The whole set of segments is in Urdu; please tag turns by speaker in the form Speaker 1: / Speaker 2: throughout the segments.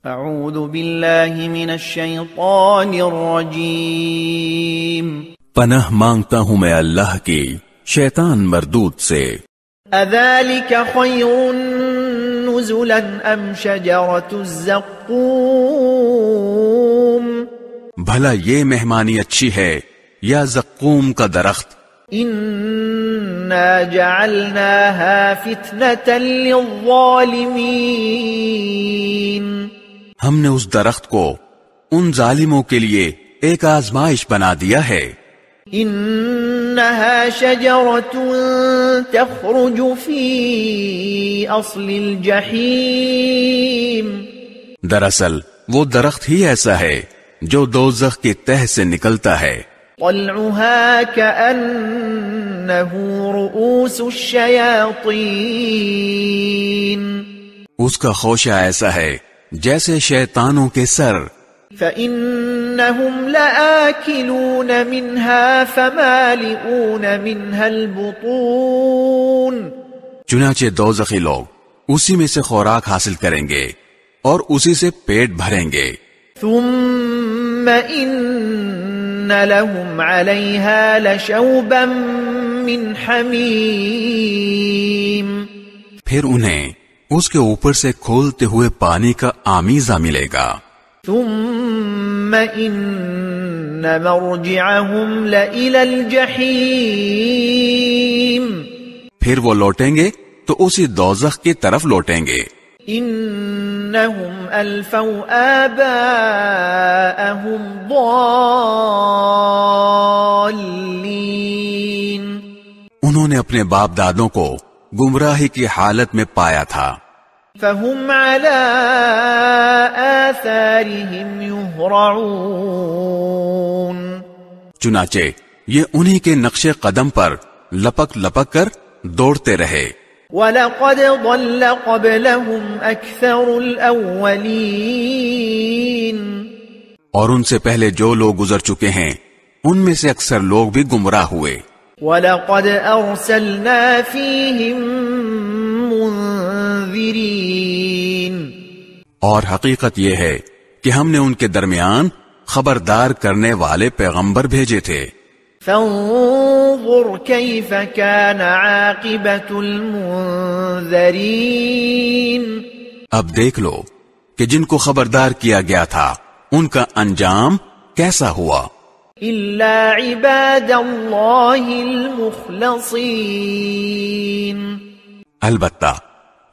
Speaker 1: اعوذ باللہ من الشیطان الرجیم،
Speaker 2: پناہ مانگتا ہوں میں اللہ کی شیطان مردود سے۔
Speaker 1: اذالک خیر نزلا ام شجرۃ الزقوم،
Speaker 2: بھلا یہ مہمانی اچھی ہے یا زقوم کا درخت؟
Speaker 1: انا جعلناها فتنة للظالمین،
Speaker 2: ہم نے اس درخت کو ان ظالموں کے لیے ایک آزمائش بنا دیا ہے۔
Speaker 1: انها شجرة تخرج في اصل الجحیم،
Speaker 2: دراصل وہ درخت ہی ایسا ہے جو دوزخ کی تہ سے نکلتا ہے۔
Speaker 1: طلعها كأنه رؤوس الشياطين،
Speaker 2: اس کا خوشہ ایسا ہے جیسے شیطانوں کے سر۔
Speaker 1: فإنهم لآكلون منها فمالئون منها البطون،
Speaker 2: چنانچہ دوزخی لوگ اسی میں سے خوراک حاصل کریں گے اور اسی سے پیٹ بھریں گے۔
Speaker 1: ثم إن لهم عليها لشوبا من حمیم،
Speaker 2: پھر انہیں اس کے اوپر سے کھولتے ہوئے پانی کا آمیزہ ملے گا۔
Speaker 1: ثم إن مرجعهم لإلى الجحیم،
Speaker 2: پھر وہ لوٹیں گے تو اسی دوزخ کی طرف لوٹیں گے۔
Speaker 1: انہم الفوا آباءہم ضالین،
Speaker 2: انہوں نے اپنے باپ دادوں کو گمراہی کی حالت میں پایا تھا۔
Speaker 1: فہم علی آثارہم یہرعون،
Speaker 2: چنانچہ یہ انہی کے نقش قدم پر لپک لپک کر دوڑتے رہے۔
Speaker 1: وَلَقَدْ ضَلَّ قَبْلَهُمْ أَكْثَرُ الْأَوَّلِينَ،
Speaker 2: اور ان سے پہلے جو لوگ گزر چکے ہیں ان میں سے اکثر لوگ بھی گمراہ ہوئے۔
Speaker 1: وَلَقَدْ أَرْسَلْنَا فِيهِمْ مُنذِرِينَ،
Speaker 2: اور حقیقت یہ ہے کہ ہم نے ان کے درمیان خبردار کرنے والے پیغمبر بھیجے تھے۔
Speaker 1: فانظر كيف كان عاقبة المنذرين،
Speaker 2: اب دیکھ لو کہ جن کو خبردار کیا گیا تھا ان کا انجام کیسا ہوا۔
Speaker 1: إلا عباد الله المخلصين،
Speaker 2: البتہ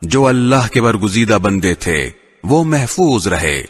Speaker 2: جو اللہ کے برگزیدہ بندے تھے وہ محفوظ رہے۔